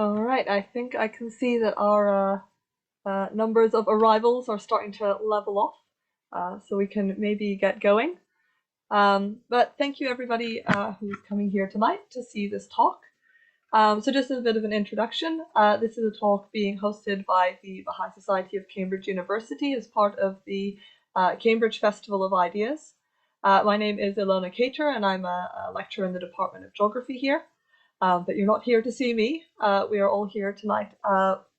All right, I think I can see that our numbers of arrivals are starting to level off, so we can maybe get going. But thank you everybody who's coming here tonight to see this talk. So just as a bit of an introduction, this is a talk being hosted by the Baha'i Society of Cambridge University as part of the Cambridge Festival of Ideas. My name is Ilona Cater and I'm a lecturer in the Department of Geography here. But you're not here to see me. We are all here tonight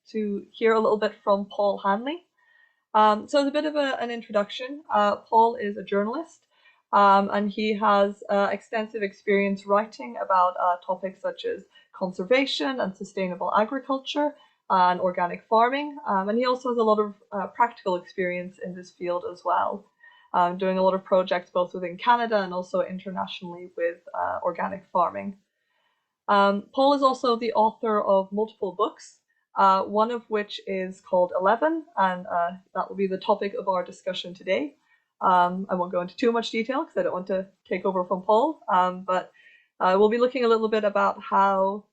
to hear a little bit from Paul Hanley. So as a bit of an introduction, Paul is a journalist and he has extensive experience writing about topics such as conservation and sustainable agriculture and organic farming. And he also has a lot of practical experience in this field as well, doing a lot of projects both within Canada and also internationally with organic farming. Paul is also the author of multiple books, one of which is called 11, and that will be the topic of our discussion today. I won't go into too much detail because I don't want to take over from Paul, but we'll be looking a little bit about how,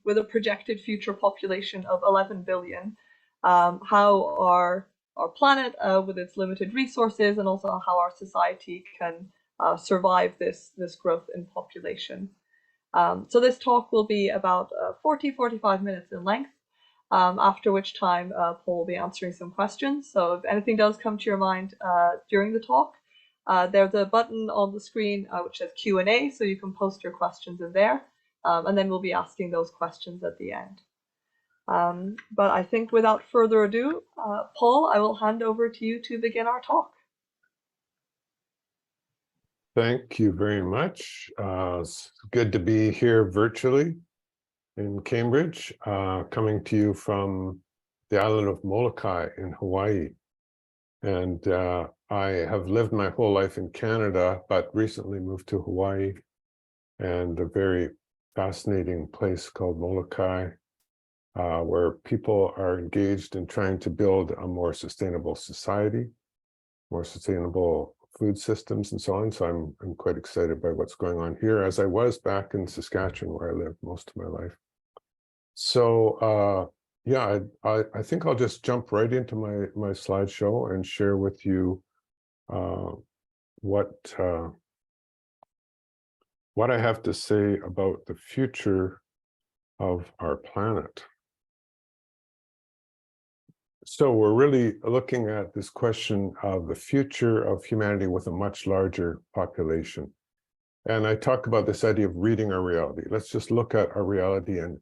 with a projected future population of 11 billion, how our planet, with its limited resources, and also how our society can survive this growth in population. So this talk will be about 45 minutes in length, after which time Paul will be answering some questions. So if anything does come to your mind during the talk, there's a button on the screen which says Q&A, so you can post your questions in there, and then we'll be asking those questions at the end. But I think without further ado, Paul, I will hand over to you to begin our talk. Thank you very much. It's good to be here virtually in Cambridge, coming to you from the island of Molokai in Hawaii. And I have lived my whole life in Canada, but recently moved to Hawaii, and a very fascinating place called Molokai, where people are engaged in trying to build a more sustainable society, more sustainable food systems and so on. So I'm quite excited by what's going on here, as I was back in Saskatchewan, where I lived most of my life. So yeah, I think I'll just jump right into my slideshow and share with you what I have to say about the future of our planet. So we're really looking at this question of the future of humanity with a much larger population. And I talk about this idea of reading our reality. Let's just look at our reality. And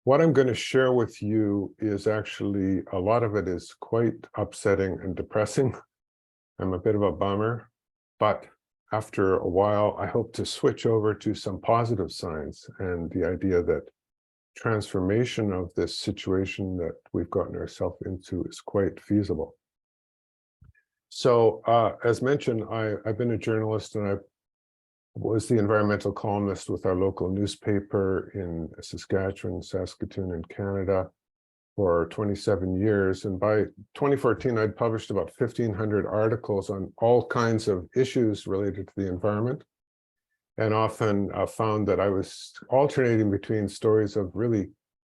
what I'm going to share with you is actually, a lot of it is quite upsetting and depressing. I'm a bit of a bummer, but after a while, I hope to switch over to some positive signs and the idea that transformation of this situation that we've gotten ourselves into is quite feasible. So as mentioned, I've been a journalist, and I was the environmental columnist with our local newspaper in Saskatchewan, Saskatoon in Canada for 27 years. And by 2014, I'd published about 1,500 articles on all kinds of issues related to the environment, and often found that I was alternating between stories of really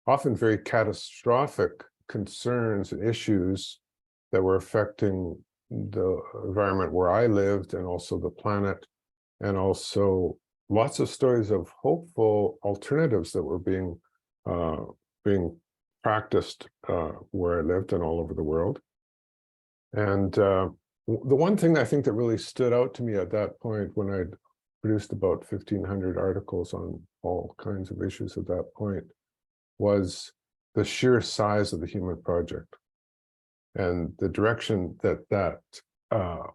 often very catastrophic concerns and issues that were affecting the environment where I lived and also the planet, and also lots of stories of hopeful alternatives that were being practiced where I lived and all over the world. And the one thing I think that really stood out to me at that point, when I'd produced about 1,500 articles on all kinds of issues at that point, was the sheer size of the human project and the direction that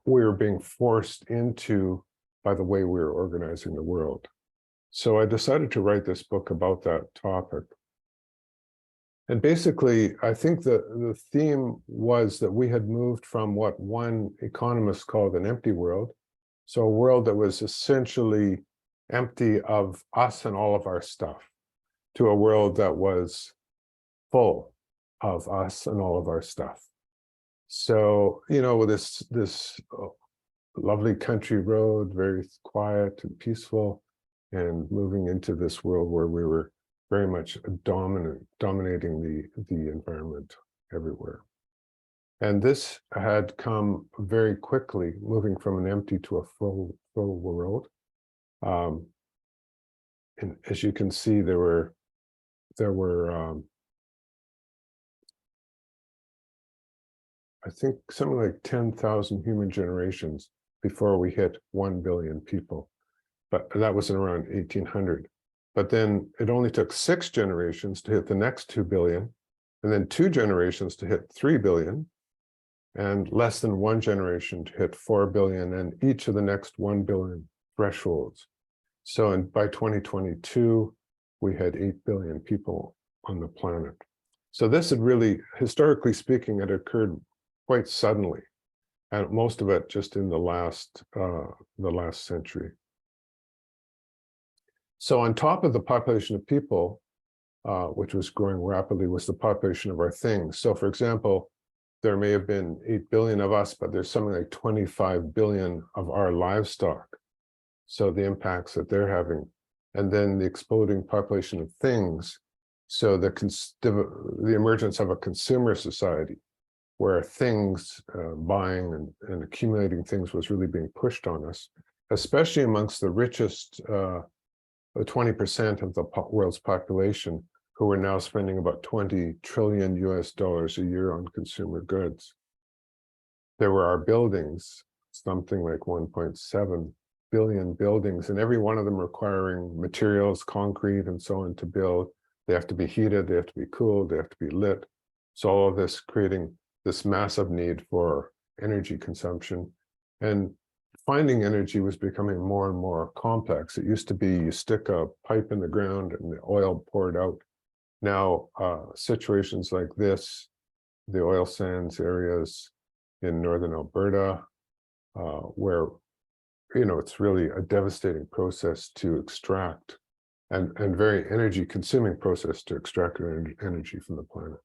we were being forced into by the way we were organizing the world. So I decided to write this book about that topic. And basically, I think the theme was that we had moved from what one economist called an empty world, so a world that was essentially empty of us and all of our stuff, to a world that was full of us and all of our stuff. So, you know, this lovely country road, very quiet and peaceful, and moving into this world where we were very much dominating the environment everywhere. And this had come very quickly, moving from an empty to a full world. And as you can see, there were I think something like 10,000 human generations before we hit 1 billion people. But that was in around 1800. But then it only took 6 generations to hit the next 2 billion, and then 2 generations to hit 3 billion, and less than 1 generation to hit 4 billion, and each of the next 1 billion thresholds. So by 2022, we had 8 billion people on the planet. So this had really, historically speaking, it occurred quite suddenly, and most of it just in the last century. So on top of the population of people, which was growing rapidly, was the population of our things. So for example, there may have been 8 billion of us, but there's something like 25 billion of our livestock. So the impacts that they're having, and then the exploding population of things. So the emergence of a consumer society, where things, buying and accumulating things was really being pushed on us, especially amongst the richest 20% of the world's population, who are now spending about $20 trillion a year on consumer goods. There were our buildings, something like 1.7 billion buildings, and every one of them requiring materials, concrete, and so on to build. They have to be heated, they have to be cooled, they have to be lit. So all of this creating this massive need for energy consumption. And finding energy was becoming more and more complex. It used to be you stick a pipe in the ground and the oil poured out. Now, situations like this, the oil sands areas in northern Alberta, where it's really a devastating process to extract, and very energy consuming process to extract energy from the planet.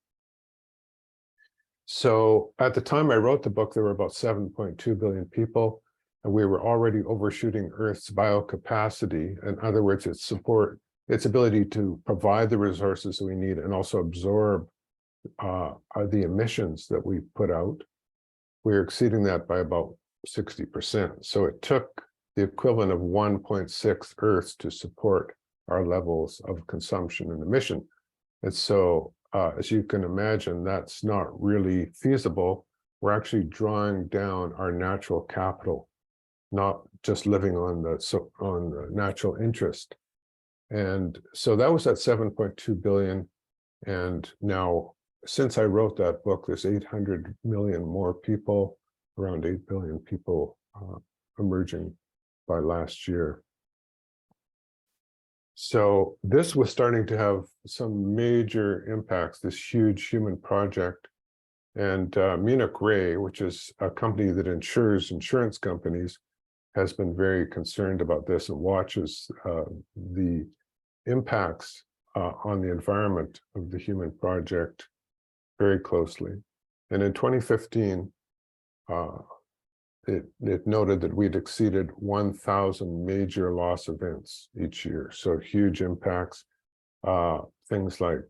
So at the time I wrote the book, there were about 7.2 billion people, and we were already overshooting Earth's biocapacity. In other words, its ability to provide the resources that we need and also absorb the emissions that we put out. We are exceeding that by about 60%. So it took the equivalent of 1.6 Earths to support our levels of consumption and emission. And so, as you can imagine, that's not really feasible. We're actually drawing down our natural capital, not just living on the natural interest. And so that was at 7.2 billion. And now, since I wrote that book, there's 800 million more people, around 8 billion people emerging by last year. So this was starting to have some major impacts, this huge human project. And Munich Re, which is a company that insures insurance companies, has been very concerned about this and watches the impacts on the environment of the human project very closely. And in 2015, it noted that we'd exceeded 1,000 major loss events each year. So huge impacts, things like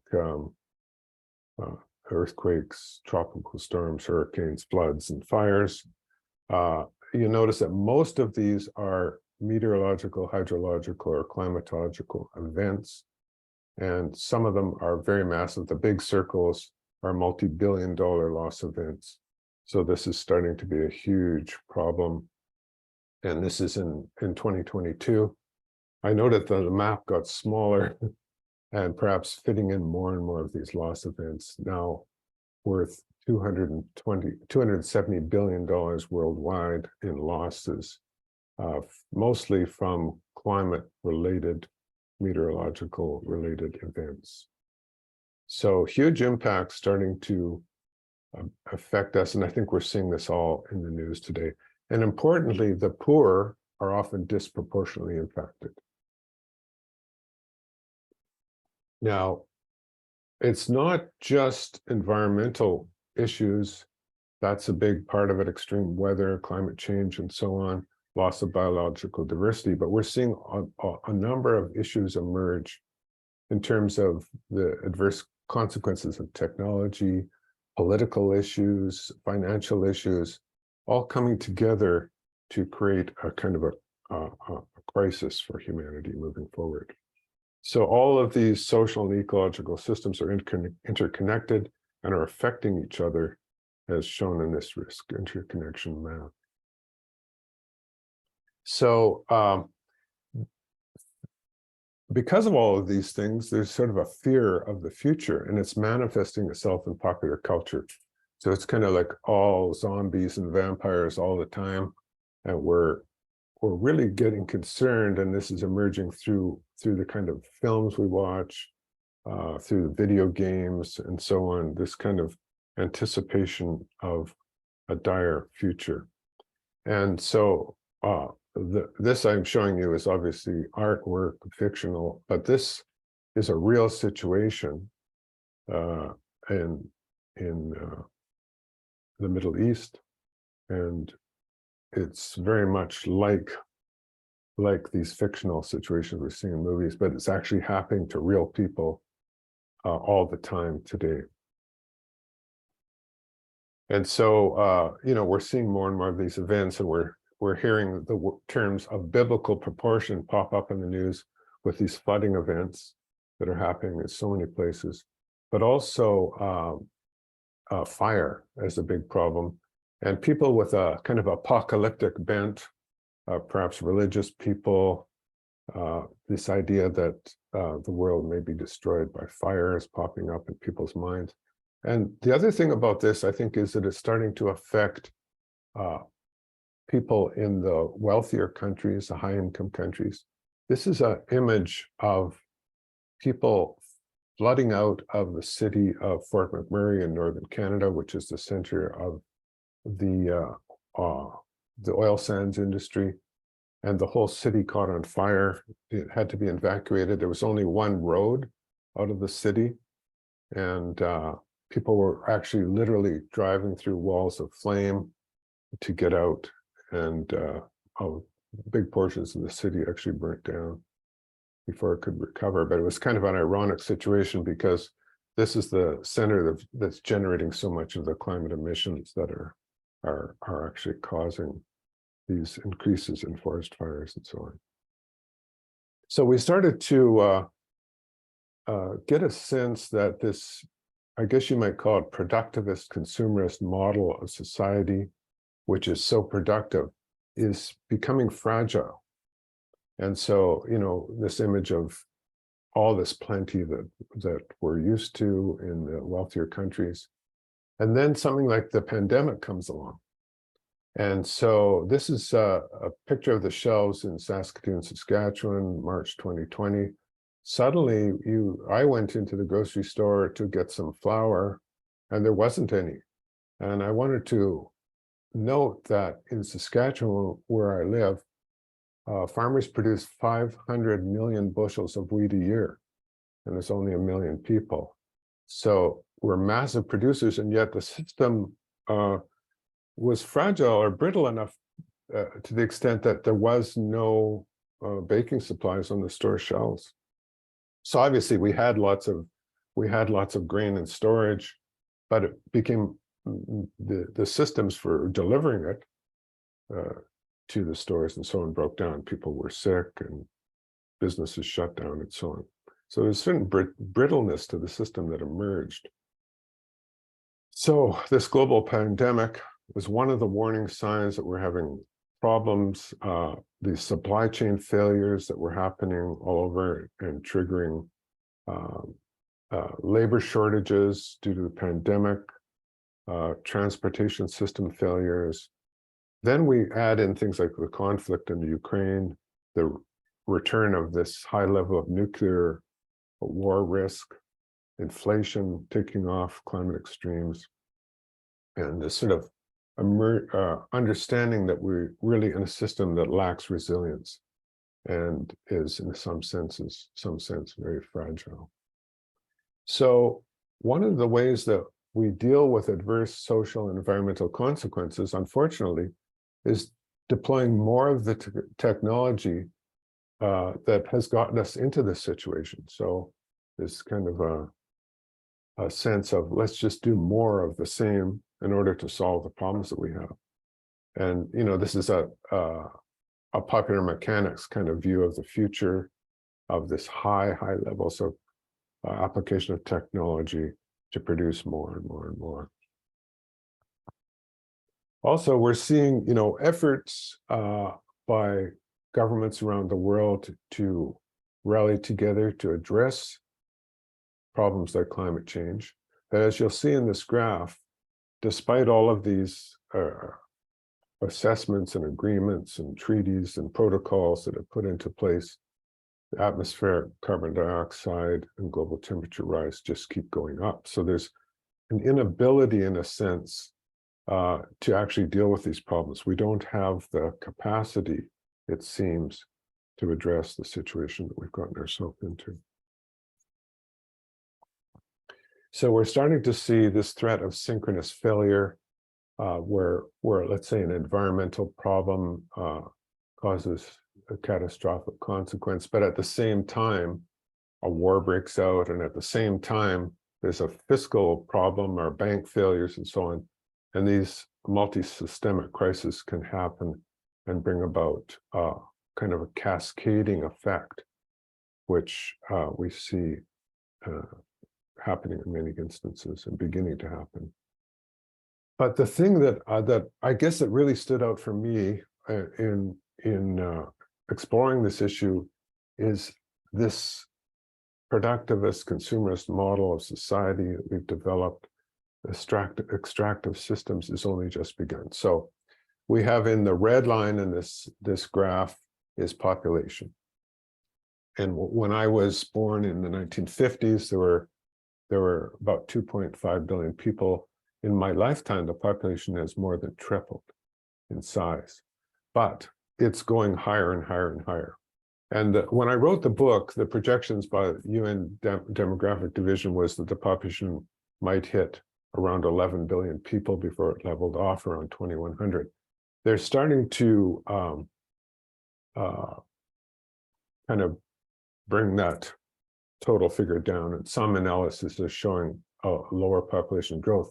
earthquakes, tropical storms, hurricanes, floods, and fires. You notice that most of these are meteorological, hydrological, or climatological events. And some of them are very massive. The big circles are multi-billion-dollar loss events. So this is starting to be a huge problem. And this is in 2022. I noted that the map got smaller and perhaps fitting in more and more of these loss events, now worth $270 billion worldwide in losses, mostly from climate-related, meteorological-related events. So huge impacts starting to affect us, and I think we're seeing this all in the news today. And importantly, the poor are often disproportionately impacted. Now, it's not just environmental issues. That's a big part of it: extreme weather, climate change, and so on, loss of biological diversity. But we're seeing a number of issues emerge in terms of the adverse consequences of technology, political issues, financial issues, all coming together to create a kind of a crisis for humanity moving forward. So all of these social and ecological systems are interconnected and are affecting each other, as shown in this risk interconnection map. So because of all of these things, there's sort of a fear of the future, and it's manifesting itself in popular culture. So it's kind of like all zombies and vampires all the time, and we're really getting concerned, and this is emerging through the kind of films we watch, through the video games and so on, this kind of anticipation of a dire future. And so this I'm showing you is obviously artwork, fictional, but this is a real situation in the Middle East, and it's very much like these fictional situations we see in movies, but it's actually happening to real people all the time today. And so, you know, we're seeing more and more of these events, and we're hearing the terms of biblical proportion pop up in the news with these flooding events that are happening in so many places, but also fire as a big problem. And people with a kind of apocalyptic bent, perhaps religious people, this idea that the world may be destroyed by fire is popping up in people's minds. And the other thing about this, I think, is that it's starting to affect people in the wealthier countries, the high-income countries. This is an image of people flooding out of the city of Fort McMurray in northern Canada, which is the center of the oil sands industry, and the whole city caught on fire. It had to be evacuated. There was only one road out of the city, and people were actually literally driving through walls of flame to get out, and big portions of the city actually burnt down before it could recover. But it was kind of an ironic situation, because this is the center that's generating so much of the climate emissions that are actually causing these increases in forest fires and so on. So we started to get a sense that this, I guess you might call it, productivist consumerist model of society, which is so productive, is becoming fragile. And so, you know, this image of all this plenty that we're used to in the wealthier countries, and then something like the pandemic comes along. And so this is a picture of the shelves in Saskatoon, Saskatchewan, March 2020. Suddenly, I went into the grocery store to get some flour, and there wasn't any. And I wanted to note that in Saskatchewan, where I live, farmers produce 500 million bushels of wheat a year, and there's only 1 million people. So we're massive producers, and yet the system was fragile or brittle enough to the extent that there was no baking supplies on the store shelves. So obviously we had lots of grain in storage, but it became the systems for delivering it to the stores and so on broke down. People were sick and businesses shut down and so on. So there's certain brittleness to the system that emerged. So this global pandemic was one of the warning signs that we're having problems, the supply chain failures that were happening all over and triggering labor shortages due to the pandemic, transportation system failures. Then we add in things like the conflict in the Ukraine, the return of this high level of nuclear war risk, inflation taking off, climate extremes, and this sort of understanding that we're really in a system that lacks resilience and is, in some sense, very fragile. So one of the ways that we deal with adverse social and environmental consequences, unfortunately, is deploying more of the technology that has gotten us into this situation. So this kind of a sense of let's just do more of the same in order to solve the problems that we have. And, you know, this is a popular mechanics kind of view of the future of this high levels of application of technology to produce more and more and more. Also, we're seeing, you know, efforts by governments around the world to rally together to address problems like climate change. But as you'll see in this graph, despite all of these assessments and agreements and treaties and protocols that are put into place, the atmospheric carbon dioxide and global temperature rise just keep going up. So there's an inability, in a sense, to actually deal with these problems. We don't have the capacity, it seems, to address the situation that we've gotten ourselves into. So we're starting to see this threat of synchronous failure, where let's say an environmental problem causes a catastrophic consequence, but at the same time, a war breaks out, and at the same time, there's a fiscal problem or bank failures and so on. And these multi-systemic crises can happen and bring about kind of a cascading effect, which we see happening in many instances and beginning to happen. But the thing that I guess that really stood out for me in exploring this issue is this productivist consumerist model of society that we've developed. Extractive systems is only just begun. So we have in the red line in this graph is population. And when I was born in the 1950s, there were about 2.5 billion people. In my lifetime, the population has more than tripled in size, but it's going higher and higher and higher. And when I wrote the book, the projections by UN Demographic Division was that the population might hit around 11 billion people before it leveled off around 2100. They're starting to kind of bring that total figure down, and some analysis is showing a lower population growth.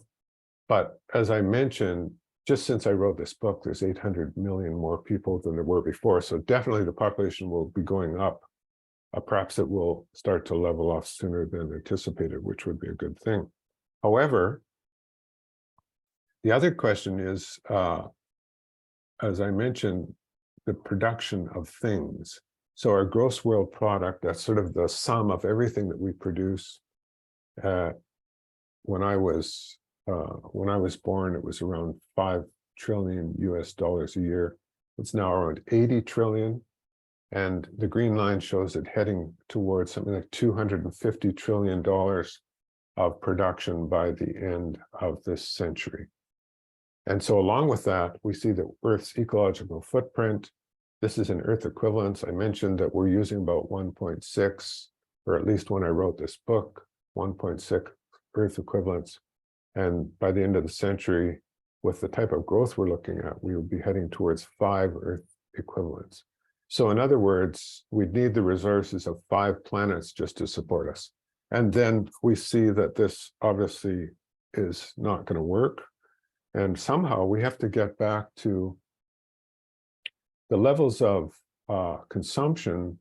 But as I mentioned, just since I wrote this book, there's 800 million more people than there were before. So definitely the population will be going up. Perhaps it will start to level off sooner than anticipated, which would be a good thing. However, the other question is, as I mentioned, the production of things. So our gross world product, that's sort of the sum of everything that we produce. When I was born, it was around $5 trillion US a year. It's now around 80 trillion. And the green line shows it heading towards something like $250 trillion of production by the end of this century. And so along with that, we see the Earth's ecological footprint. This is an Earth equivalence. I mentioned that we're using about 1.6, or at least when I wrote this book, 1.6 Earth equivalents. And by the end of the century, with the type of growth we're looking at, we will be heading towards 5 Earth equivalents. So in other words, we'd need the resources of 5 planets just to support us. And then we see that this obviously is not going to work. And somehow we have to get back to the levels of consumption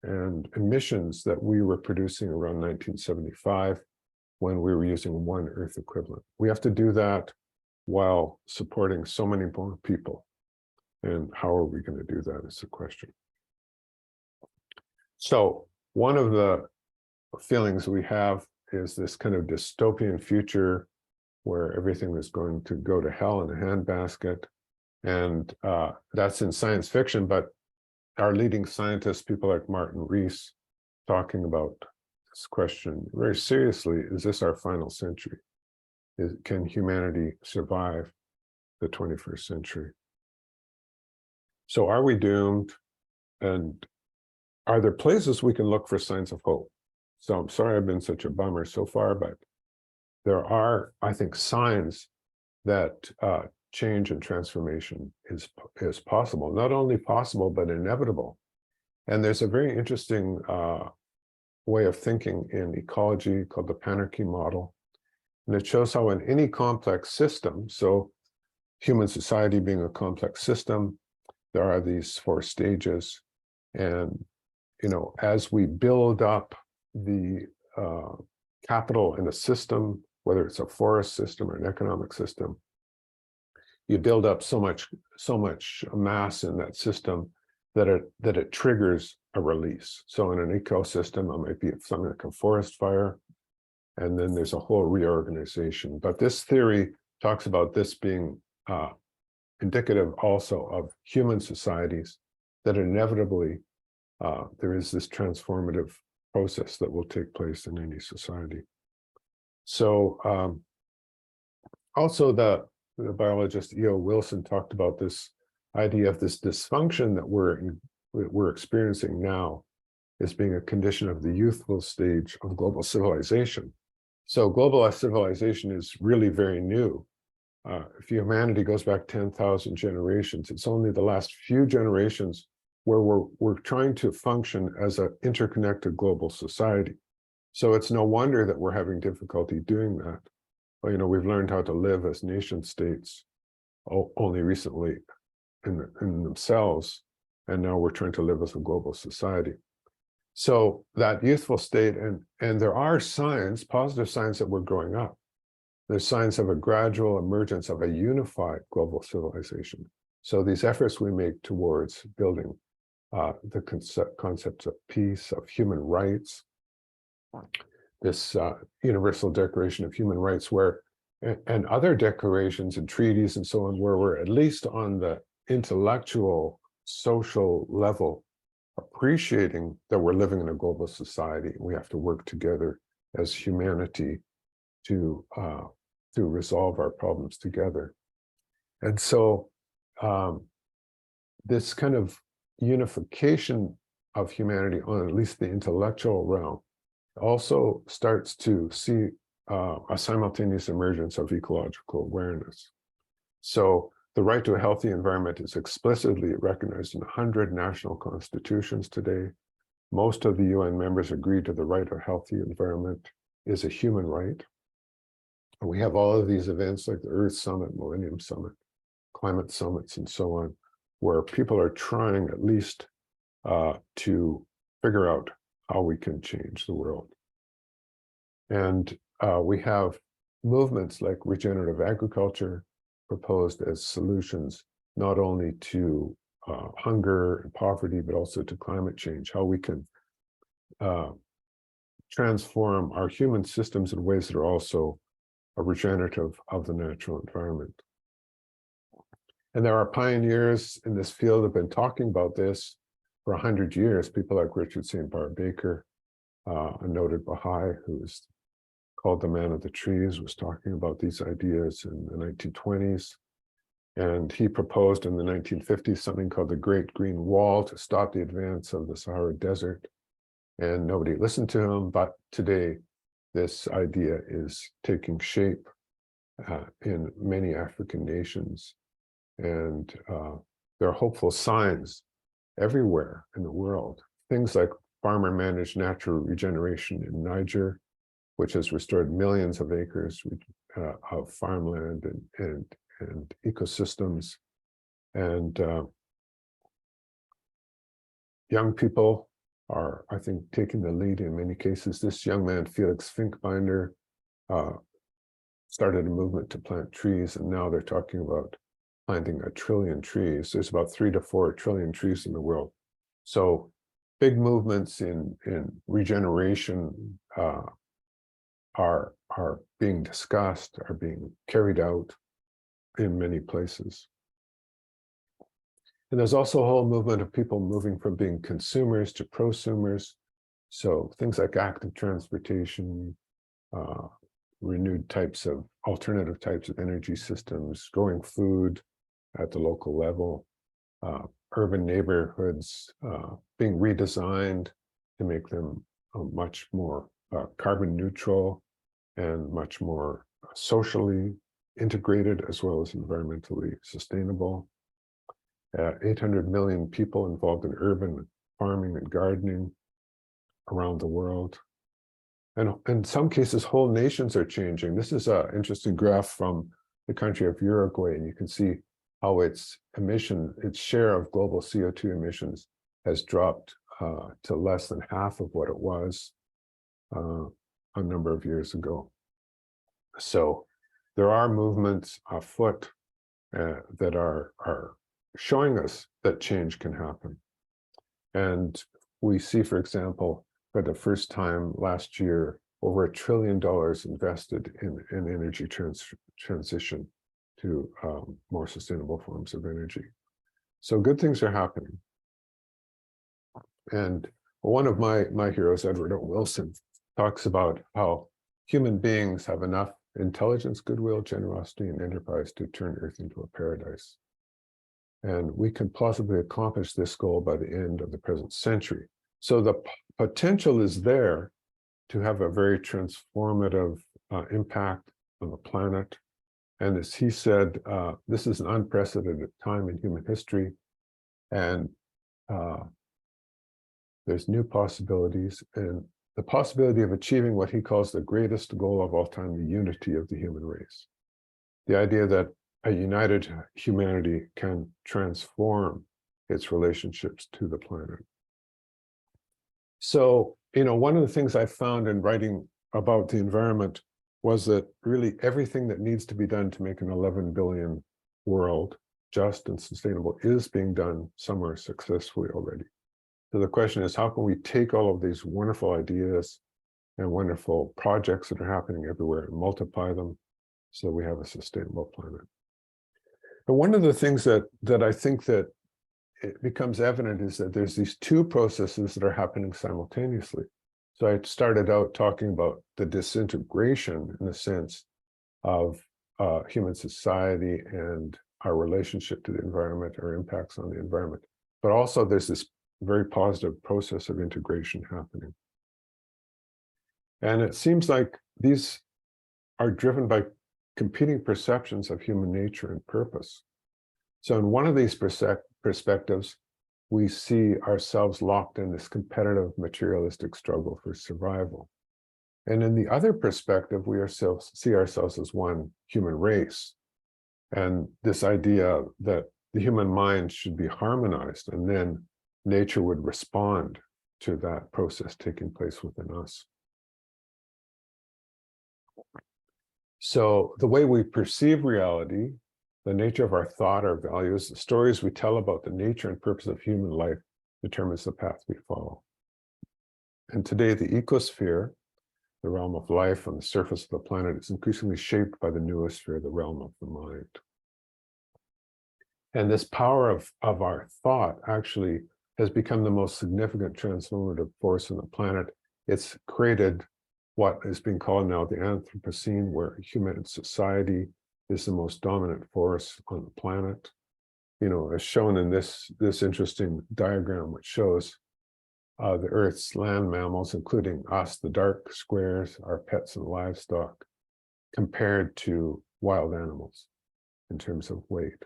and emissions that we were producing around 1975 when we were using 1 Earth equivalent. We have to do that while supporting so many more people. And how are we going to do that is the question. So one of the feelings we have is this kind of dystopian future where everything is going to go to hell in a handbasket. And that's in science fiction, but our leading scientists, people like Martin Rees, talking about this question very seriously: is this our final century? Can humanity survive the 21st century? So are we doomed? And are there places we can look for signs of hope? So I'm sorry I've been such a bummer so far, but there are, I think, signs that change and transformation is possible. Not only possible, but inevitable. And there's a very interesting way of thinking in ecology called the panarchy model. And it shows how in any complex system, so human society being a complex system, there are these 4 stages. And, as we build up the capital in a system, whether it's a forest system or an economic system, you build up so much mass in that system that it triggers a release. So in an ecosystem, it might be something like a forest fire, and then there's a whole reorganization. But this theory talks about this being indicative also of human societies, that inevitably there is this transformative process that will take place in any society. So also the biologist E.O. Wilson talked about this idea of this dysfunction that we're experiencing now as being a condition of the youthful stage of global civilization. So global civilization is really very new. If humanity goes back 10,000 generations, it's only the last few generations where we're trying to function as an interconnected global society. So it's no wonder that we're having difficulty doing that. Well, we've learned how to live as nation states only recently in themselves, and now we're trying to live as a global society. So that youthful state, and there are signs, positive signs, that we're growing up. There's signs of a gradual emergence of a unified global civilization. So these efforts we make towards building the concepts of peace, of human rights, this Universal Declaration of Human Rights, and other declarations and treaties and so on, where we're at least on the intellectual, social level appreciating that we're living in a global society. We have to work together as humanity to resolve our problems together. And so this kind of unification of humanity on at least the intellectual realm also starts to see a simultaneous emergence of ecological awareness. So the right to a healthy environment is explicitly recognized in 100 national constitutions today. Most of the UN members agree to the right to a healthy environment is a human right. And we have all of these events like the Earth Summit, Millennium Summit, climate summits, and so on, where people are trying at least to figure out how we can change the world. And we have movements like regenerative agriculture proposed as solutions, not only to hunger and poverty, but also to climate change, how we can transform our human systems in ways that are also regenerative of the natural environment. And there are pioneers in this field who have been talking about this for 100 years, people like Richard St. Barr Baker, a noted Baha'i who is called the Man of the Trees, was talking about these ideas in the 1920s. And he proposed in the 1950s something called the Great Green Wall to stop the advance of the Sahara Desert. And nobody listened to him, but today this idea is taking shape in many African nations. And there are hopeful signs everywhere in the world. Things like farmer-managed natural regeneration in Niger, which has restored millions of acres of farmland and ecosystems. And young people are, I think, taking the lead in many cases. This young man, Felix Finkbinder, started a movement to plant trees, and now they're talking about planting 1 trillion trees. There's about 3 to 4 trillion trees in the world. So big movements in regeneration are being discussed, are being carried out in many places. And there's also a whole movement of people moving from being consumers to prosumers. So things like active transportation, renewed types of alternative types of energy systems, growing food at the local level, urban neighborhoods being redesigned to make them much more carbon neutral and much more socially integrated as well as environmentally sustainable. 800 million people involved in urban farming and gardening. around the world. And in some cases, whole nations are changing. This is an interesting graph from the country of Uruguay, and you can see how its share of global CO2 emissions has dropped to less than half of what it was a number of years ago. So there are movements afoot that are showing us that change can happen. And we see, for example, for the first time last year, over $1 trillion invested in energy transition to more sustainable forms of energy. So good things are happening. And one of my heroes, Edward O. Wilson, talks about how human beings have enough intelligence, goodwill, generosity, and enterprise to turn Earth into a paradise. And we can possibly accomplish this goal by the end of the present century. So the potential is there to have a very transformative impact on the planet. And as he said, this is an unprecedented time in human history. And there's new possibilities, and the possibility of achieving what he calls the greatest goal of all time, the unity of the human race. The idea that a united humanity can transform its relationships to the planet. So, one of the things I found in writing about the environment was that really everything that needs to be done to make an 11 billion world just and sustainable is being done somewhere successfully already. So the question is, how can we take all of these wonderful ideas and wonderful projects that are happening everywhere and multiply them so we have a sustainable planet? But one of the things that I think that it becomes evident is that there's these two processes that are happening simultaneously. So I started out talking about the disintegration in the sense of human society and our relationship to the environment, our impacts on the environment. But also there's this very positive process of integration happening. And it seems like these are driven by competing perceptions of human nature and purpose. So in one of these perspectives, we see ourselves locked in this competitive materialistic struggle for survival. And in the other perspective, we see ourselves as one human race. And this idea that the human mind should be harmonized, and then nature would respond to that process taking place within us. So the way we perceive reality, the nature of our thought, our values, the stories we tell about the nature and purpose of human life determines the path we follow. And today, the ecosphere, the realm of life on the surface of the planet, is increasingly shaped by the noosphere, the realm of the mind. And this power of our thought actually has become the most significant transformative force on the planet. It's created what is being called now the Anthropocene, where human society is the most dominant force on the planet. As shown in this interesting diagram, which shows the Earth's land mammals, including us, the dark squares, our pets and livestock, compared to wild animals in terms of weight.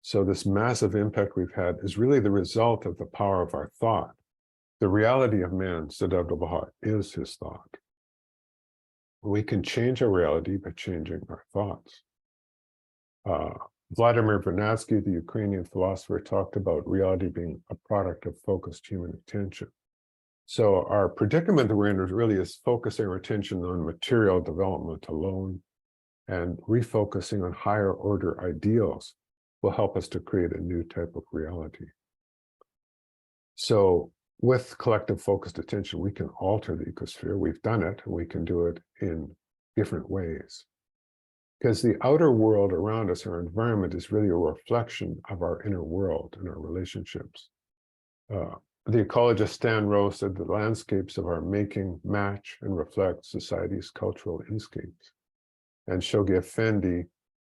So this massive impact we've had is really the result of the power of our thought. The reality of man, said Abdu'l-Baha, is his thought. We can change our reality by changing our thoughts. Vladimir Vernadsky, the Ukrainian philosopher, talked about reality being a product of focused human attention. So our predicament that we're in really is focusing our attention on material development alone, and refocusing on higher order ideals will help us to create a new type of reality. So with collective focused attention, we can alter the ecosphere. We've done it, and we can do it in different ways. Because the outer world around us, our environment, is really a reflection of our inner world and our relationships. The ecologist Stan Rowe said the landscapes of our making match and reflect society's cultural inscapes. And Shoghi Effendi,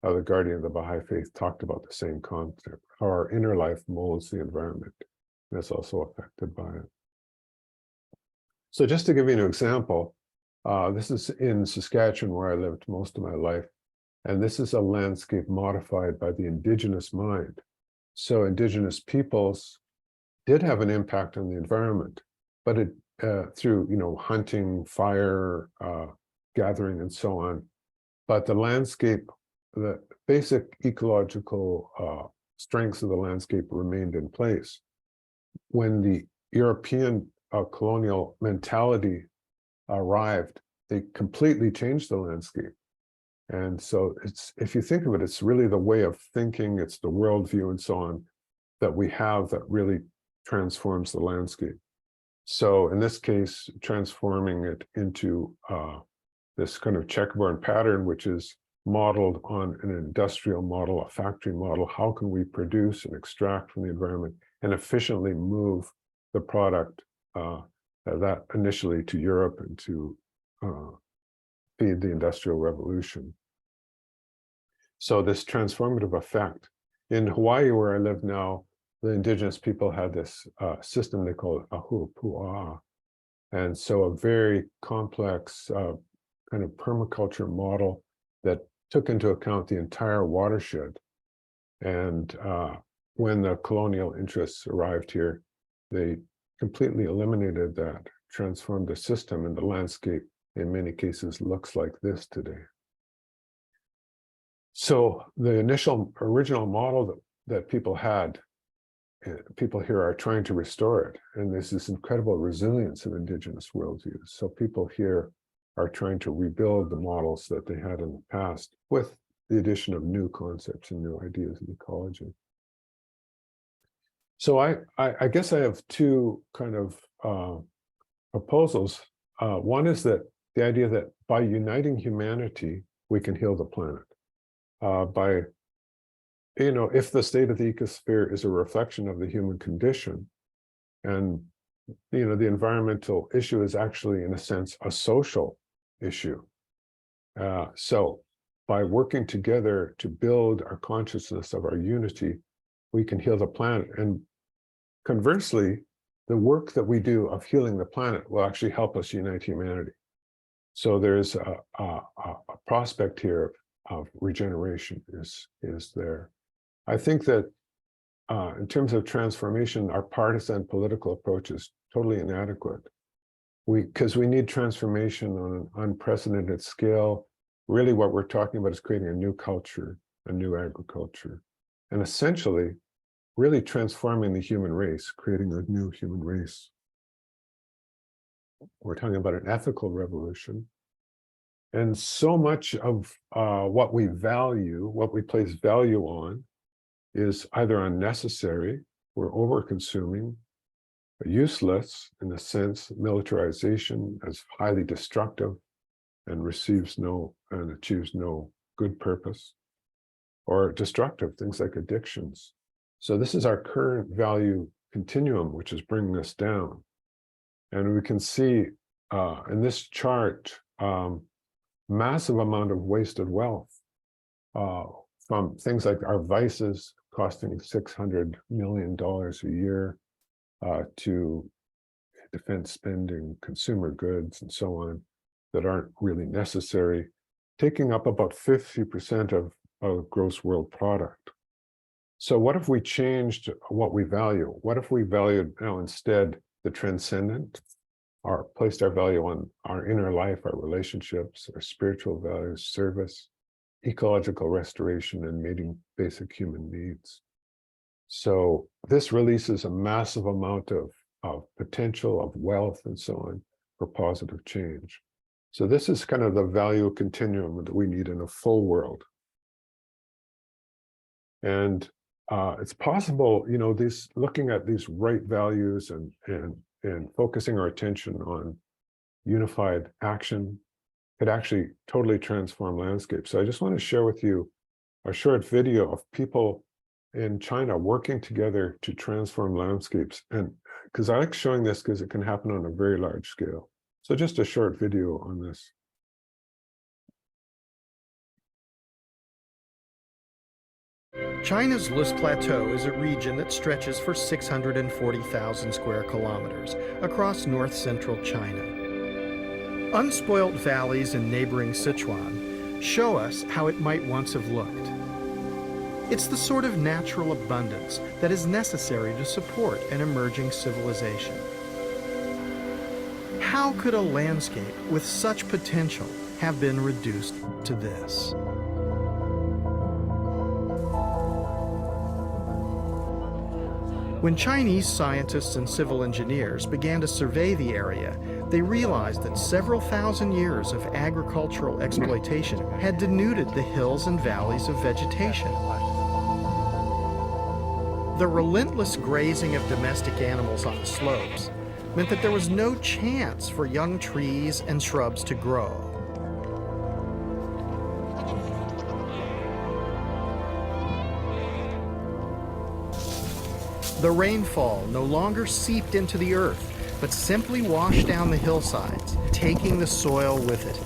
the guardian of the Baha'i faith, talked about the same concept, how our inner life molds the environment, and it's also affected by it. So just to give you an example, this is in Saskatchewan, where I lived most of my life. And this is a landscape modified by the indigenous mind. So indigenous peoples did have an impact on the environment, but through, hunting, fire, gathering, and so on. But the landscape, the basic ecological strengths of the landscape remained in place. When the European colonial mentality arrived, they completely changed the landscape. And so if you think of it, it's really the way of thinking, it's the worldview and so on that we have that really transforms the landscape. So in this case, transforming it into this kind of checkerboard pattern, which is modeled on an industrial model, a factory model. How can we produce and extract from the environment and efficiently move the product that initially to Europe and to feed the Industrial Revolution? So this transformative effect. In Hawaii, where I live now, the indigenous people had this system they call ahupua'a. And so a very complex kind of permaculture model that took into account the entire watershed. And when the colonial interests arrived here, they completely eliminated that, transformed the system, and the landscape in many cases looks like this today. So the original model that people had, people here are trying to restore it. And there's this incredible resilience of indigenous worldviews. So people here are trying to rebuild the models that they had in the past with the addition of new concepts and new ideas in ecology. So I guess I have two kind of proposals. One is that the idea that by uniting humanity, we can heal the planet. If the state of the ecosphere is a reflection of the human condition, and the environmental issue is actually, in a sense, a social issue. So by working together to build our consciousness of our unity, we can heal the planet. And conversely, the work that we do of healing the planet will actually help us unite humanity. So there's a prospect here of regeneration is there. I think that in terms of transformation, our partisan political approach is totally inadequate. Because we need transformation on an unprecedented scale. Really what we're talking about is creating a new culture, a new agriculture, and essentially really transforming the human race, creating a new human race. We're talking about an ethical revolution. And so much of what we value, what we place value on, is either unnecessary, we're over-consuming, useless in the sense militarization as highly destructive and achieves no good purpose, or destructive, things like addictions. So this is our current value continuum, which is bringing us down. And we can see in this chart, massive amount of wasted wealth from things like our vices costing $600 million a year to defense spending, consumer goods, and so on, that aren't really necessary, taking up about 50% of gross world product. So what if we changed what we value? What if we valued now instead the transcendent, placed our value on our inner life, our relationships, our spiritual values, service, ecological restoration, and meeting basic human needs? So this releases a massive amount of potential, of wealth, and so on for positive change. So this is kind of the value continuum that we need in a full world. And it's possible, looking at these right values and focusing our attention on unified action could actually totally transform landscapes. So I just want to share with you a short video of people in China working together to transform landscapes. And because I like showing this because it can happen on a very large scale. So just a short video on this. China's Loess Plateau is a region that stretches for 640,000 square kilometers across north-central China. Unspoilt valleys in neighboring Sichuan show us how it might once have looked. It's the sort of natural abundance that is necessary to support an emerging civilization. How could a landscape with such potential have been reduced to this? When Chinese scientists and civil engineers began to survey the area, they realized that several thousand years of agricultural exploitation had denuded the hills and valleys of vegetation. The relentless grazing of domestic animals on the slopes meant that there was no chance for young trees and shrubs to grow. The rainfall no longer seeped into the earth, but simply washed down the hillsides, taking the soil with it.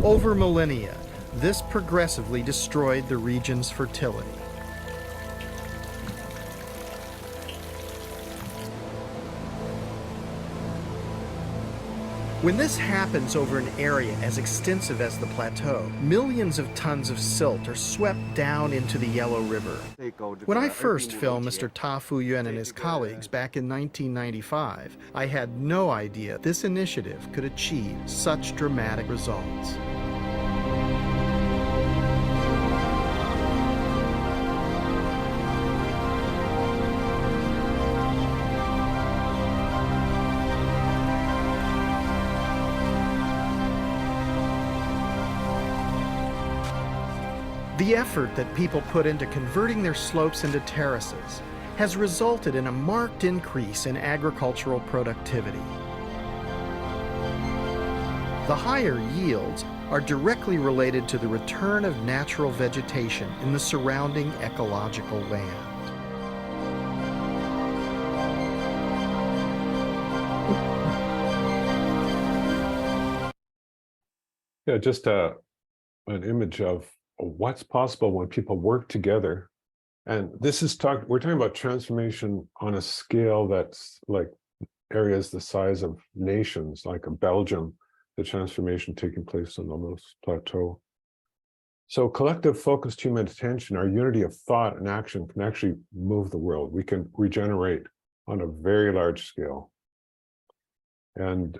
Over millennia, this progressively destroyed the region's fertility. When this happens over an area as extensive as the plateau, millions of tons of silt are swept down into the Yellow River. When I first filmed Mr. Ta Fuyuan and his colleagues back in 1995, I had no idea this initiative could achieve such dramatic results. The effort that people put into converting their slopes into terraces has resulted in a marked increase in agricultural productivity. The higher yields are directly related to the return of natural vegetation in the surrounding ecological land. Yeah, just an image of what's possible when people work together. And this is we're talking about transformation on a scale that's like areas the size of nations, like a Belgium, the transformation taking place on the Loess Plateau. So collective focused human attention, our unity of thought and action can actually move the world. We can regenerate on a very large scale. And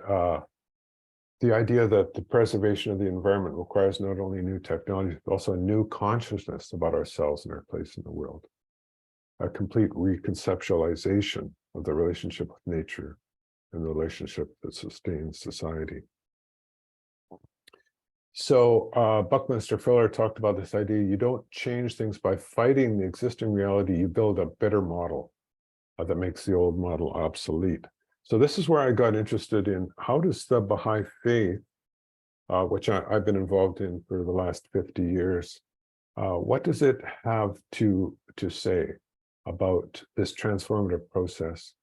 the idea that the preservation of the environment requires not only new technology, but also a new consciousness about ourselves and our place in the world. A complete reconceptualization of the relationship with nature and the relationship that sustains society. So Buckminster Fuller talked about this idea, you don't change things by fighting the existing reality, you build a better model that makes the old model obsolete. So this is where I got interested in how does the Baha'i faith, which I've been involved in for the last 50 years, what does it have to say about this transformative process?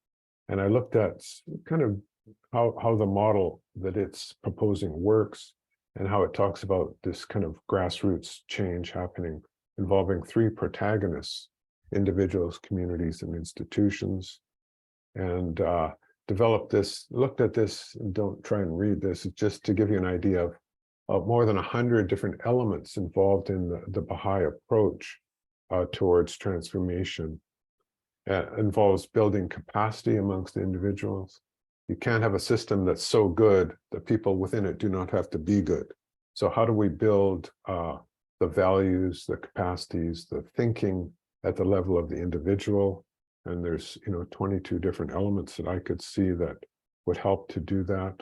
And I looked at kind of how the model that it's proposing works and how it talks about this kind of grassroots change happening involving three protagonists, individuals, communities, and institutions. And looked at this, and don't try and read this, it's just to give you an idea of more than 100 different elements involved in the Baha'i approach towards transformation. Involves building capacity amongst individuals. You can't have a system that's so good that people within it do not have to be good. So how do we build the values, the capacities, the thinking at the level of the individual? And there's 22 different elements that I could see that would help to do that.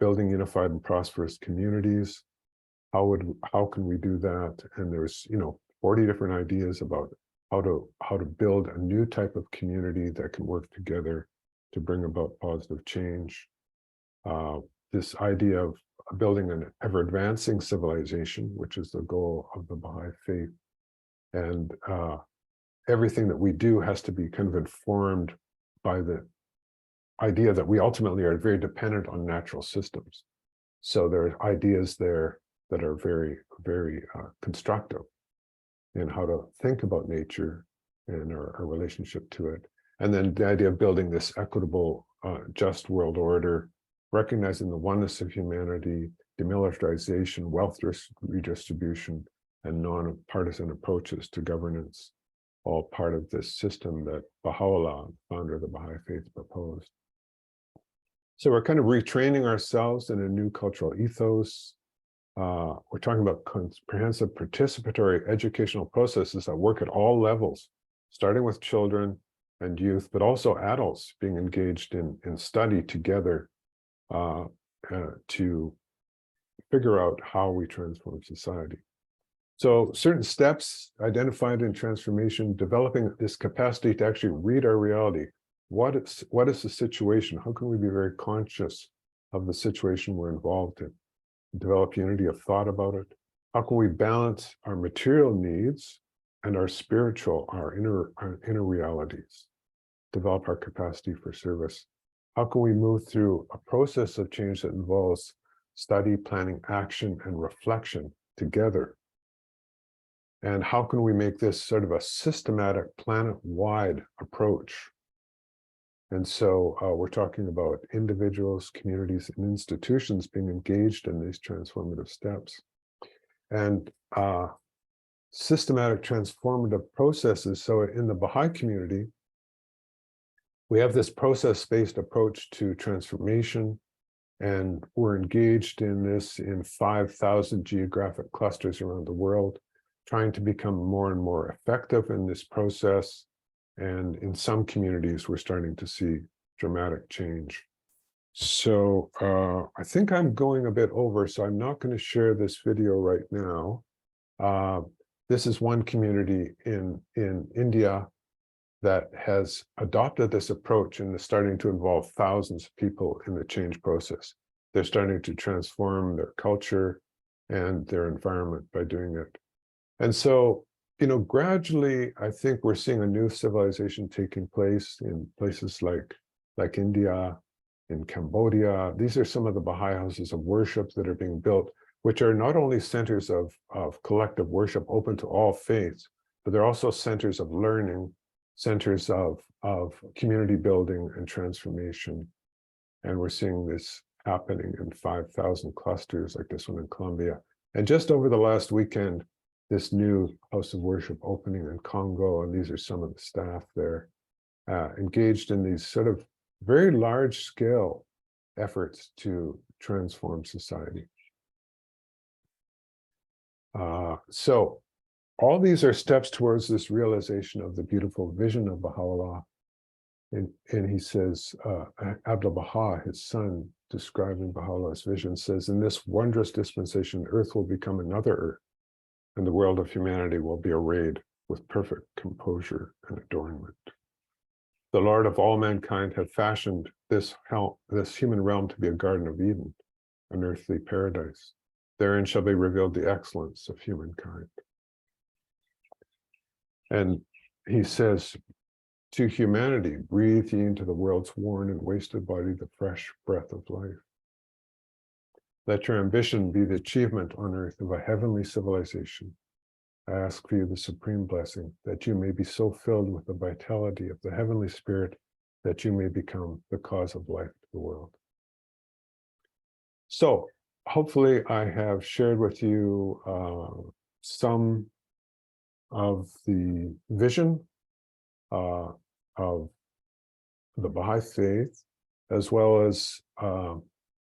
Building unified and prosperous communities. How can we do that? And there's 40 different ideas about how to build a new type of community that can work together to bring about positive change. This idea of building an ever-advancing civilization, which is the goal of the Baha'i faith. And everything that we do has to be kind of informed by the idea that we ultimately are very dependent on natural systems. So there are ideas there that are very, very constructive in how to think about nature and our relationship to it. And then the idea of building this equitable, just world order, recognizing the oneness of humanity, demilitarization, wealth redistribution, and non-partisan approaches to governance. all part of this system that Baha'u'llah, founder of the Baha'i faith, proposed. So we're kind of retraining ourselves in a new cultural ethos. We're talking about comprehensive participatory educational processes that work at all levels, starting with children and youth, but also adults being engaged in study together to figure out how we transform society. So certain steps identified in transformation, developing this capacity to actually read our reality. What is the situation? How can we be very conscious of the situation we're involved in? Develop unity of thought about it. How can we balance our material needs and our spiritual, our inner realities? Develop our capacity for service. How can we move through a process of change that involves study, planning, action, and reflection together? And how can we make this sort of a systematic, planet-wide approach? And so we're talking about individuals, communities, and institutions being engaged in these transformative steps. And systematic transformative processes. So in the Baha'i community, we have this process-based approach to transformation, and we're engaged in this in 5,000 geographic clusters around the world, trying to become more and more effective in this process. And in some communities, we're starting to see dramatic change. So I think I'm going a bit over, so I'm not going to share this video right now. This is one community in India that has adopted this approach and is starting to involve thousands of people in the change process. They're starting to transform their culture and their environment by doing it. And so, gradually, I think we're seeing a new civilization taking place in places like India, in Cambodia. These are some of the Baha'i houses of worship that are being built, which are not only centers of collective worship open to all faiths, but they're also centers of learning, centers of community building and transformation. And we're seeing this happening in 5,000 clusters like this one in Colombia. And just over the last weekend, this new house of worship opening in Congo, and these are some of the staff there, engaged in these sort of very large scale efforts to transform society. So all these are steps towards this realization of the beautiful vision of Baha'u'llah. And he says, Abdul Baha, his son, describing Baha'u'llah's vision, says, in this wondrous dispensation, earth will become another earth, and the world of humanity will be arrayed with perfect composure and adornment. The Lord of all mankind had fashioned this human realm to be a Garden of Eden, an earthly paradise. Therein shall be revealed the excellence of humankind. And he says, to humanity, breathe ye into the world's worn and wasted body the fresh breath of life. Let your ambition be the achievement on earth of a heavenly civilization. I ask for you the supreme blessing, that you may be so filled with the vitality of the heavenly spirit that you may become the cause of life to the world. So hopefully I have shared with you some of the vision of the Baha'i faith, as well as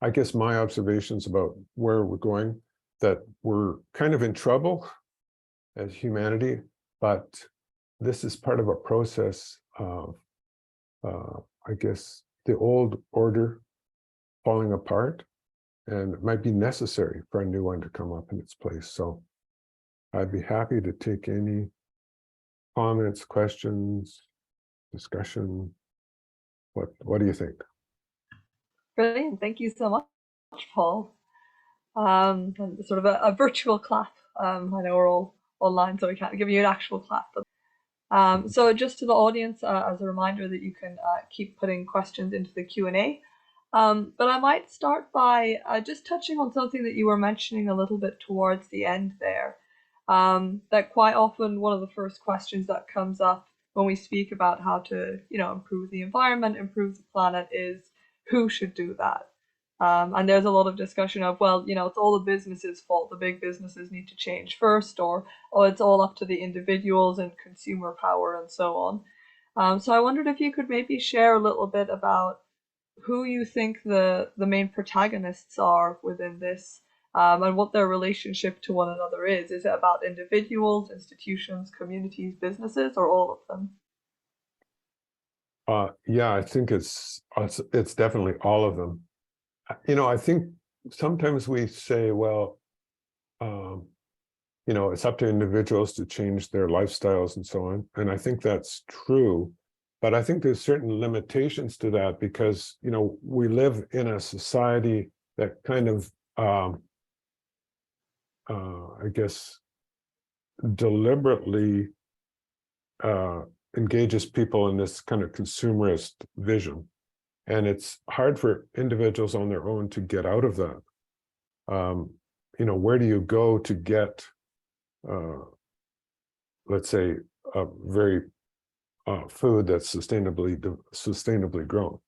I guess my observations about where we're going, that we're kind of in trouble as humanity, but this is part of a process of, I guess, the old order falling apart, and it might be necessary for a new one to come up in its place. So I'd be happy to take any comments, questions, discussion. What do you think? Brilliant. Thank you so much, Paul. And sort of a virtual clap. I know we're all online, so we can't give you an actual clap. But so just to the audience, as a reminder that you can keep putting questions into the Q&A. But I might start by just touching on something that you were mentioning a little bit towards the end there. That quite often one of the first questions that comes up when we speak about how to, improve the environment, improve the planet, is who should do that? And there's a lot of discussion of, well, it's all the businesses' fault. The big businesses need to change first, or oh, it's all up to the individuals and consumer power and so on. So I wondered if you could maybe share a little bit about who you think the main protagonists are within this, and what their relationship to one another is. Is it about individuals, institutions, communities, businesses, or all of them? Yeah, I think it's definitely all of them. I think sometimes we say, well, it's up to individuals to change their lifestyles and so on. And I think that's true. But I think there's certain limitations to that because, we live in a society that kind of, I guess, deliberately engages people in this kind of consumerist vision. And it's hard for individuals on their own to get out of that. Where do you go to get, let's say, a very food that's sustainably grown?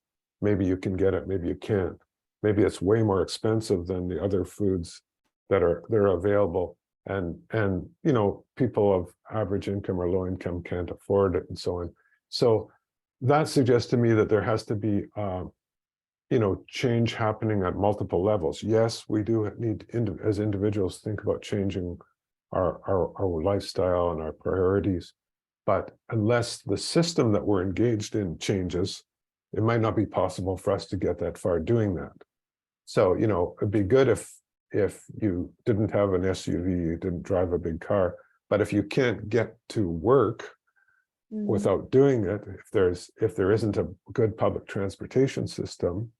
Maybe you can get it, maybe you can't. Maybe it's way more expensive than the other foods that are available, and people of average income or low income can't afford it, and so on. So that suggests to me that there has to be change happening at multiple levels. Yes, we do need, as individuals, think about changing our lifestyle and our priorities. But unless the system that we're engaged in changes, it might not be possible for us to get that far doing that. So, it'd be good if you didn't have an SUV, you didn't drive a big car. But if you can't get to work without doing it, if there isn't a good public transportation system,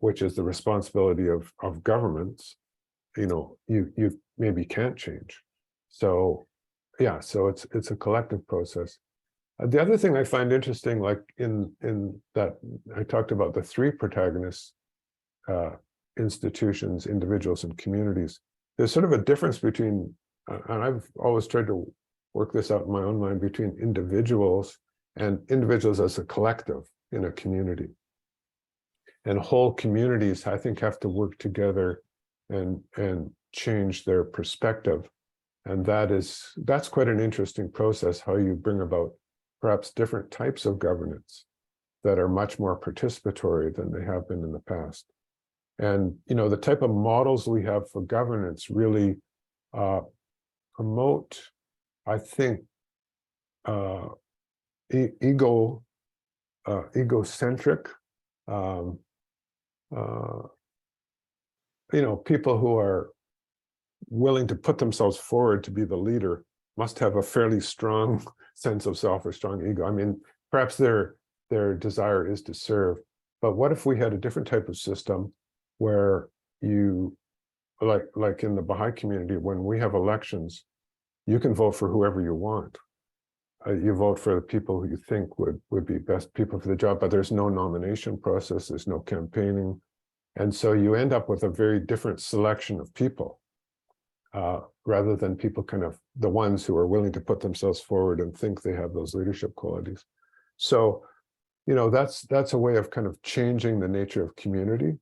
which is the responsibility of governments, you maybe can't change. So yeah, so it's a collective process. The other thing I find interesting, like in that I talked about the three protagonists, institutions, individuals, and communities. There's sort of a difference between, and I've always tried to work this out in my own mind, between individuals and individuals as a collective in a community. And whole communities, I think, have to work together and change their perspective. And that's quite an interesting process, how you bring about perhaps different types of governance that are much more participatory than they have been in the past. And the type of models we have for governance really promote, I think, egocentric, people who are willing to put themselves forward to be the leader must have a fairly strong sense of self or strong ego. I mean, perhaps their desire is to serve, but what if we had a different type of system where you, like in the Baha'i community, when we have elections, you can vote for whoever you want. You vote for the people who you think would be best people for the job, but there's no nomination process, there's no campaigning. And so you end up with a very different selection of people, rather than people kind of the ones who are willing to put themselves forward and think they have those leadership qualities. So, that's a way of kind of changing the nature of community.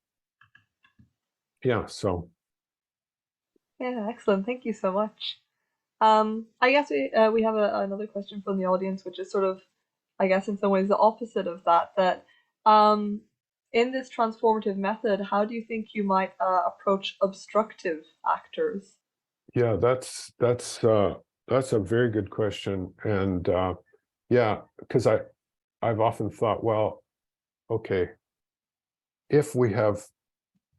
Yeah, so. Yeah, excellent. Thank you so much. I guess we have another question from the audience, which is sort of, I guess, in some ways the opposite of that. That in this transformative method, how do you think you might approach obstructive actors? Yeah, that's a very good question, and yeah, because I've often thought, well, okay, if we have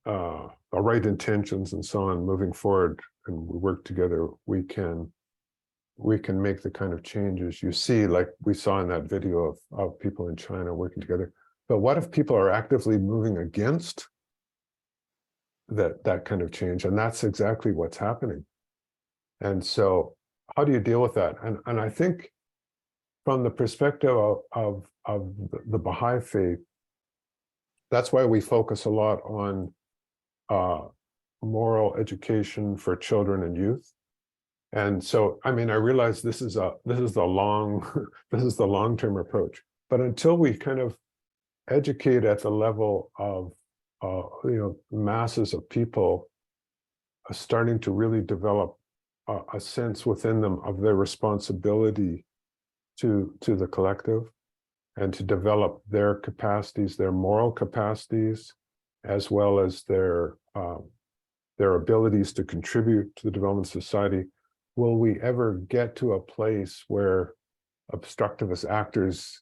the right intentions and so on moving forward, and we work together, we can make the kind of changes you see, like we saw in that video of people in China working together. But what if people are actively moving against that kind of change? And that's exactly what's happening. And so how do you deal with that? And I think from the perspective of the Baha'i faith, that's why we focus a lot on moral education for children and youth. And so, I mean, I realize this is the long-term approach. But until we kind of educate at the level of masses of people are starting to really develop a sense within them of their responsibility to the collective, and to develop their capacities, their moral capacities, as well as their abilities to contribute to the development of society. Will we ever get to a place where obstructivist actors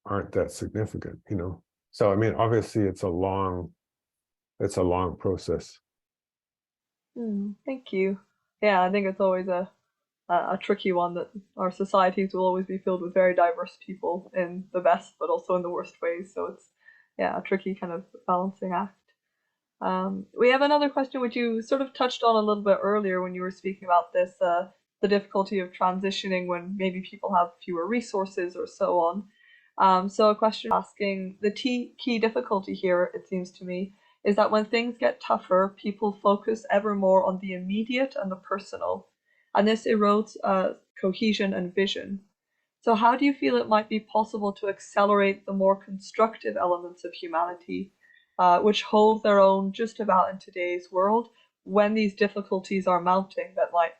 aren't that significant? So I mean, obviously it's a long process. Thank you. Yeah, I think it's always a tricky one, that our societies will always be filled with very diverse people in the best, but also in the worst ways. So it's, yeah, a tricky kind of balancing act. We have another question which you sort of touched on a little bit earlier when you were speaking about this, the difficulty of transitioning when maybe people have fewer resources or so on. So a question asking, the key difficulty here, it seems to me, is that when things get tougher, people focus ever more on the immediate and the personal, and this erodes cohesion and vision. So how do you feel it might be possible to accelerate the more constructive elements of humanity, which hold their own just about in today's world, when these difficulties are mounting that might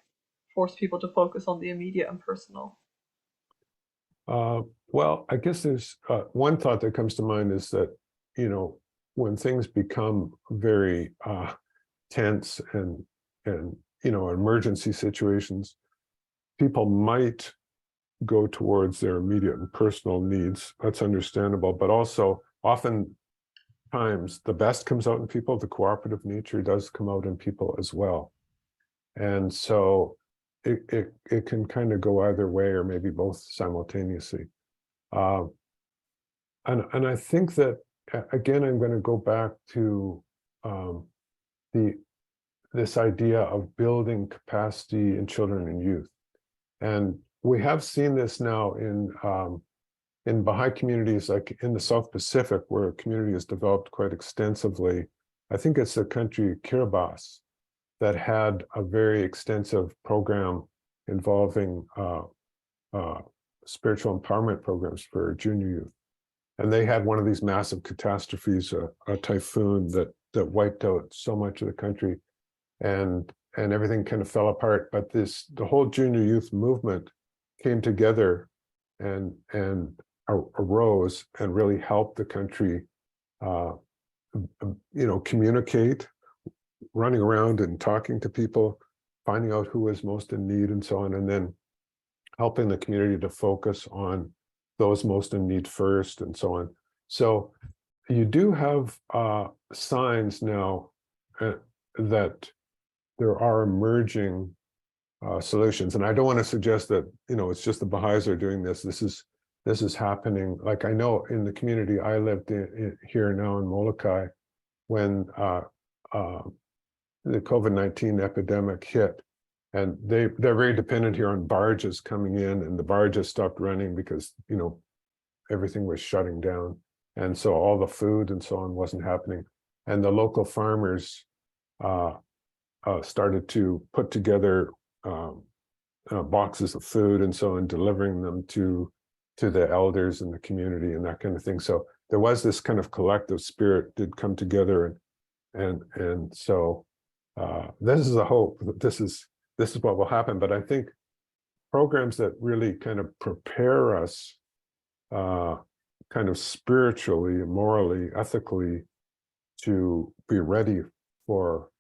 force people to focus on the immediate and personal? Well, I guess there's one thought that comes to mind is that, when things become very tense and emergency situations, people might go towards their immediate and personal needs. That's understandable, but also oftentimes the best comes out in people. The cooperative nature does come out in people as well, and so it can kind of go either way, or maybe both simultaneously. And I think that, again, I'm going to go back to this idea of building capacity in children and youth. And we have seen this now in Baha'i communities, like in the South Pacific, where a community has developed quite extensively. I think it's the country Kiribati that had a very extensive program involving spiritual empowerment programs for junior youth. And they had one of these massive catastrophes, a typhoon that wiped out so much of the country, and everything kind of fell apart. But the whole junior youth movement came together and arose and really helped the country, communicate, running around and talking to people, finding out who was most in need and so on, and then helping the community to focus on those most in need first and so on. So you do have signs now that there are emerging solutions. And I don't want to suggest that, it's just the Baha'is are doing this. This is happening. Like, I know in the community I lived in here now in Molokai, when the COVID-19 epidemic hit, and they're very dependent here on barges coming in, and the barges stopped running because, everything was shutting down. And so all the food and so on wasn't happening. And the local farmers started to put together boxes of food and so on, delivering them to the elders in the community and that kind of thing. So there was this kind of collective spirit did come together, and so this is a hope that this is what will happen. But I think programs that really kind of prepare us kind of spiritually, morally, ethically, to be ready for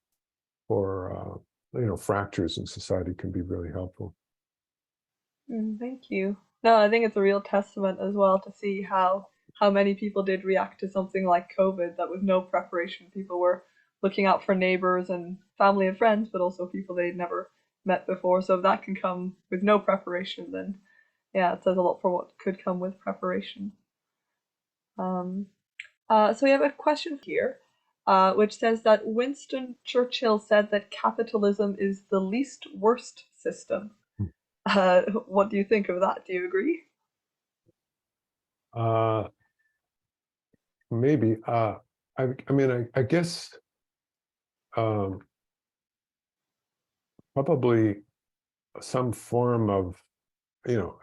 fractures in society can be really helpful. Thank you. No, I think it's a real testament as well to see how many people did react to something like COVID that with no preparation. People were looking out for neighbors and family and friends, but also people they'd never met before. So if that can come with no preparation, then yeah, it says a lot for what could come with preparation. So we have a question here, which says that Winston Churchill said that capitalism is the least worst system. What do you think of that? Do you agree? Maybe. I guess probably some form of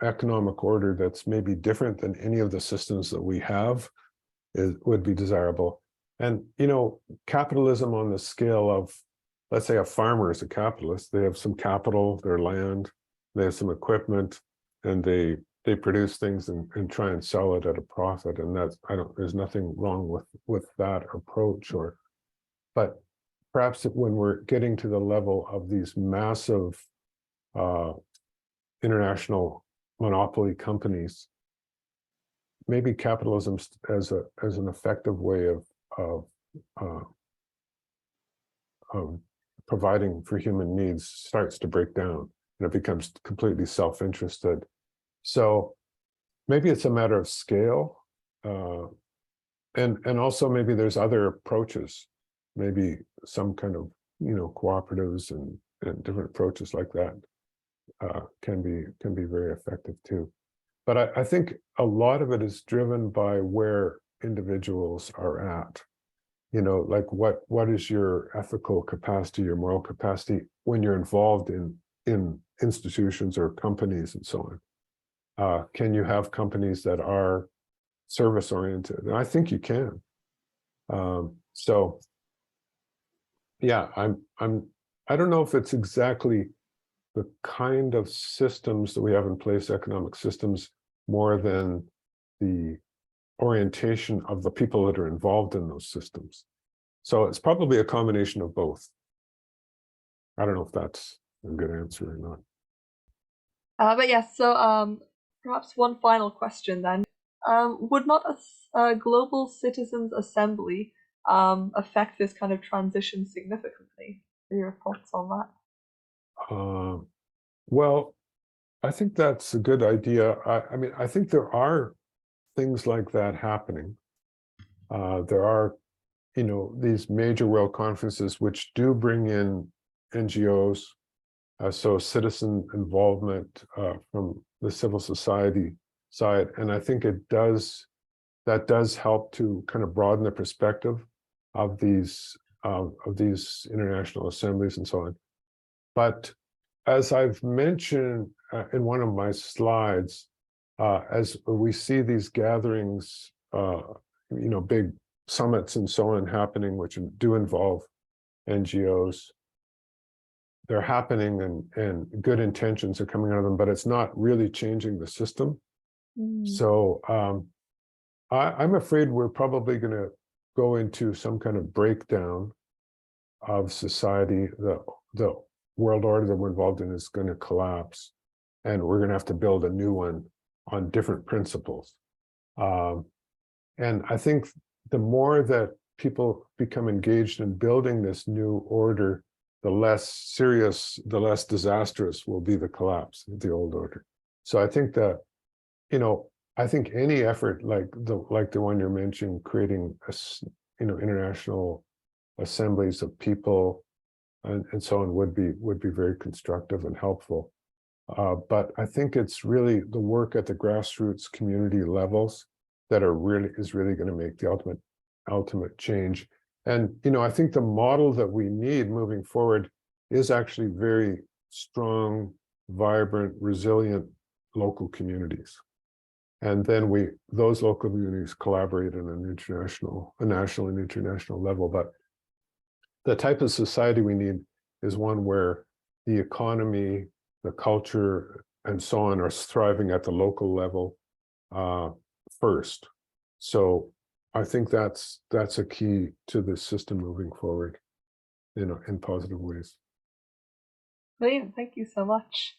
economic order that's maybe different than any of the systems that we have would be desirable. And, you know, capitalism on the scale of, let's say a farmer is a capitalist. They have some capital, their land, they have some equipment, and they produce things and try and sell it at a profit. And that's, there's nothing wrong with that approach. But perhaps when we're getting to the level of these massive international monopoly companies, maybe capitalism as an effective way of providing for human needs starts to break down, and it becomes completely self-interested. So maybe it's a matter of scale, and also maybe there's other approaches, maybe some kind of, you know, cooperatives and different approaches like that can be very effective too. But I think a lot of it is driven by where individuals are at. You know, like what is your ethical capacity, your moral capacity when you're involved in institutions or companies and so on. Can you have companies that are service oriented? And I think you can. So yeah, I don't know if it's exactly the kind of systems that we have in place, economic systems, more than the orientation of the people that are involved in those systems. So it's probably a combination of both. I don't know if that's a good answer or not. But yes, so perhaps one final question then. Would not a global citizens' assembly affect this kind of transition significantly? What are your thoughts on that? Well, I think that's a good idea. I mean, I think there are things like that happening. There are, you know, these major world conferences which do bring in NGOs, so citizen involvement from the civil society side, and I think that does help to kind of broaden the perspective of these international assemblies and so on. But as I've mentioned in one of my slides, as we see these gatherings, you know, big summits and so on happening, which do involve NGOs, they're happening and good intentions are coming out of them, but it's not really changing the system. So I'm afraid we're probably going to go into some kind of breakdown of society. The world order that we're involved in is going to collapse, and we're going to have to build a new one on different principles. And I think the more that people become engaged in building this new order, the less serious, the less disastrous will be the collapse of the old order. So I think that, you know, I think any effort like the one you're mentioning, creating you know, international assemblies of people and so on would be very constructive and helpful. But I think it's really the work at the grassroots community levels that is really going to make the ultimate change. And, you know, I think the model that we need moving forward is actually very strong, vibrant, resilient local communities. And then those local communities collaborate on a national and international level. But the type of society we need is one where the economy, the culture, and so on are thriving at the local level first. So I think that's a key to the system moving forward, you know, in positive ways. Brilliant, thank you so much.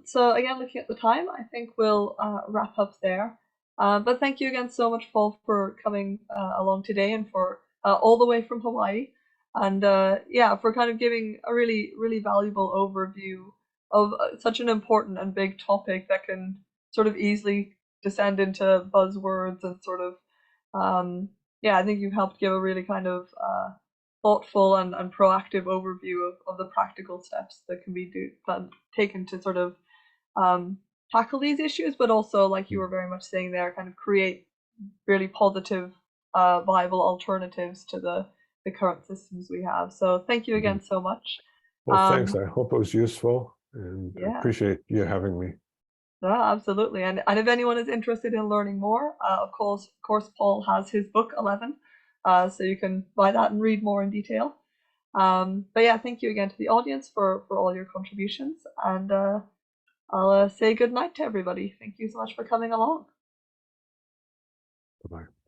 So again, looking at the time, I think we'll wrap up there. But thank you again so much, Paul, for coming along today and for all the way from Hawaii. And yeah, for kind of giving a really, really valuable overview of such an important and big topic that can sort of easily descend into buzzwords and sort of, yeah, I think you've helped give a really kind of thoughtful and proactive overview of the practical steps that can be taken to sort of tackle these issues, but also, like you were very much saying there, kind of create really positive, viable alternatives to the current systems we have. So thank you again so much. Well, thanks. I hope it was useful, and yeah. I appreciate you having me. Yeah, absolutely. And if anyone is interested in learning more, of course, Paul has his book 11, so you can buy that and read more in detail. But yeah, thank you again to the audience for all your contributions, and I'll say good night to everybody. Thank you so much for coming along. Bye-bye.